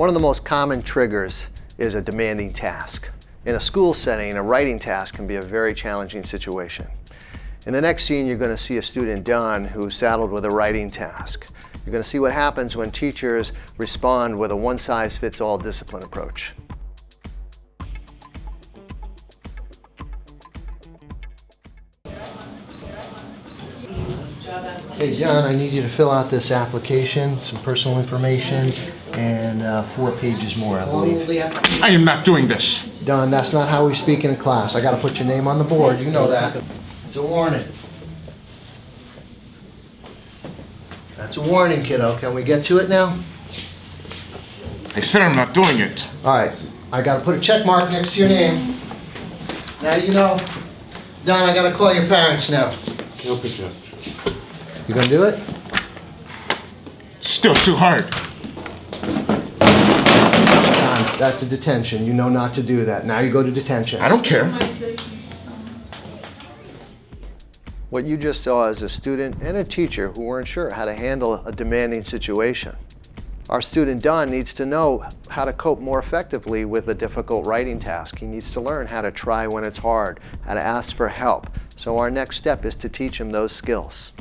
One of the most common triggers is a demanding task. In a school setting, a writing task can be a very challenging situation. In the next scene, you're going to see a student, Don, who's saddled with a writing task. You're going to see what happens when teachers respond with a one-size-fits-all discipline approach. Hey John, I need you to fill out this application, some personal information, and 4 pages more, I believe. I am not doing this. Don, that's not how we speak in a class. I gotta put your name on the board, you know that. It's a warning. That's a warning, kiddo. Can we get to it now? I said I'm not doing it. All right, I gotta put a check mark next to your name. Now you know. Don, I gotta call your parents now. You gonna do it? Still too hard. Don, that's a detention. You know not to do that. Now you go to detention. I don't care. What you just saw is a student and a teacher who weren't sure how to handle a demanding situation. Our student Don needs to know how to cope more effectively with a difficult writing task. He needs to learn how to try when it's hard, how to ask for help. So our next step is to teach him those skills.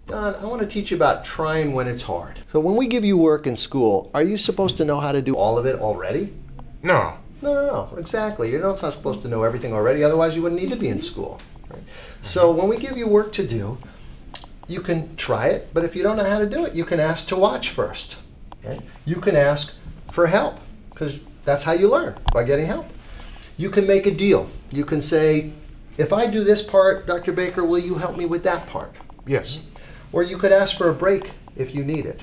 Don, I want to teach you about trying when it's hard. So when we give you work in school, are you supposed to know how to do all of it already? No. No, exactly. You're not supposed to know everything already, otherwise you wouldn't need to be in school. Right? So when we give you work to do, you can try it, but if you don't know how to do it, you can ask to watch first. Right? You can ask for help, because that's how you learn, by getting help. You can make a deal. You can say, if I do this part, Dr. Baker, will you help me with that part? Yes. Or you could ask for a break if you need it.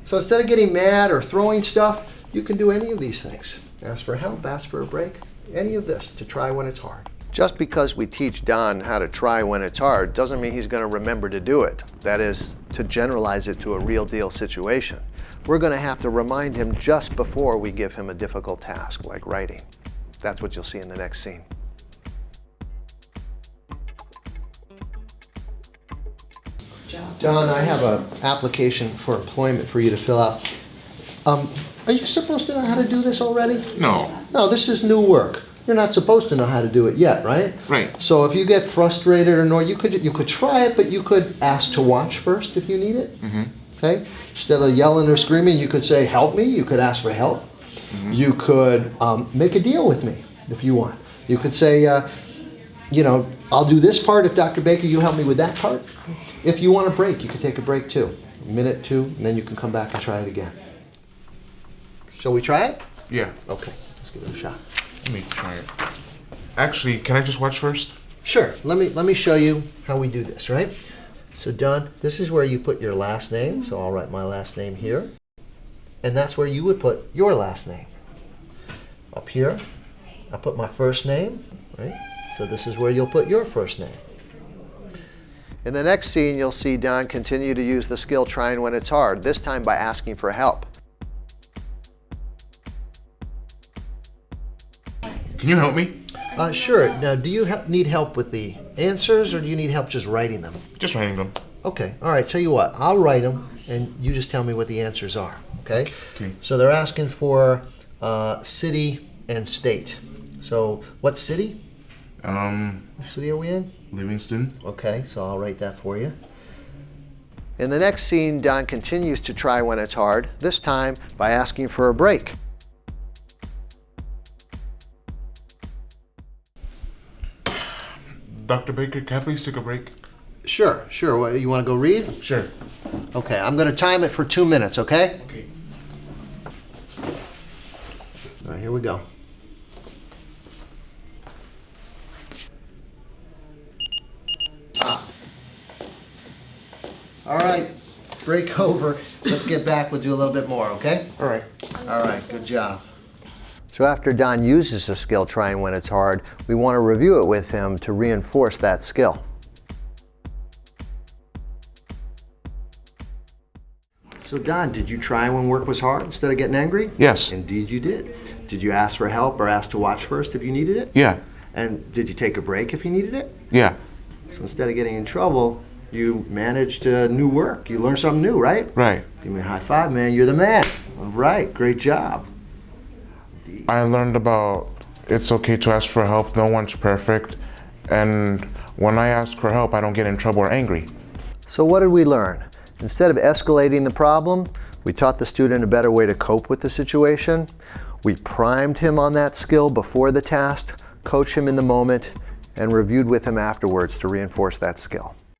So instead of getting mad or throwing stuff, you can do any of these things. Ask for help, ask for a break, any of this to try when it's hard. Just because we teach Don how to try when it's hard doesn't mean he's going to remember to do it. That is, to generalize it to a real deal situation. We're going to have to remind him just before we give him a difficult task like writing. That's what you'll see in the next scene. John, I have an application for employment for you to fill out. Are you supposed to know how to do this already? No. No, this is new work. You're not supposed to know how to do it yet, right? Right. So if you get frustrated or no, you could try it, but you could ask to watch first if you need it. Mm-hmm. Okay? Instead of yelling or screaming, you could say, help me. You could ask for help. Mm-hmm. You could make a deal with me if you want. You could say, I'll do this part if Dr. Baker, you help me with that part. If you want a break, you can take a break too. A minute, 2, and then you can come back and try it again. Shall we try it? Yeah. Okay, let's give it a shot. Let me try it. Actually, can I just watch first? Sure. Let me show you how we do this, right? So Don, this is where you put your last name. So I'll write my last name here. And that's where you would put your last name. Up here, I put my first name, right? So this is where you'll put your first name. In the next scene, you'll see Don continue to use the skill trying when it's hard, this time by asking for help. Can you help me? Sure. Now, do you need help with the answers, or do you need help just writing them? Just writing them. Okay. All right. Tell you what. I'll write them, and you just tell me what the answers are. Okay? Okay. So they're asking for city and state. So what city? What city are we in? Livingston. Okay. So I'll write that for you. In the next scene, Don continues to try when it's hard, this time by asking for a break. Dr. Baker, can I please take a break? Sure. What, you want to go read? Sure. Okay, I'm going to time it for 2 minutes, okay? Okay. All right, here we go. All right, break over. Let's get back. We'll do a little bit more, okay? All right. All right, good job. So after Don uses the skill trying when it's hard, we want to review it with him to reinforce that skill. So Don, did you try when work was hard instead of getting angry? Yes. Indeed you did. Did you ask for help or ask to watch first if you needed it? Yeah. And did you take a break if you needed it? Yeah. So instead of getting in trouble, you managed new work. You learned something new, right? Right. Give me a high five, man. You're the man. All right, great job. I learned about it's okay to ask for help. No one's perfect. And when I ask for help, I don't get in trouble or angry. So what did we learn? Instead of escalating the problem, we taught the student a better way to cope with the situation. We primed him on that skill before the task, coached him in the moment, and reviewed with him afterwards to reinforce that skill.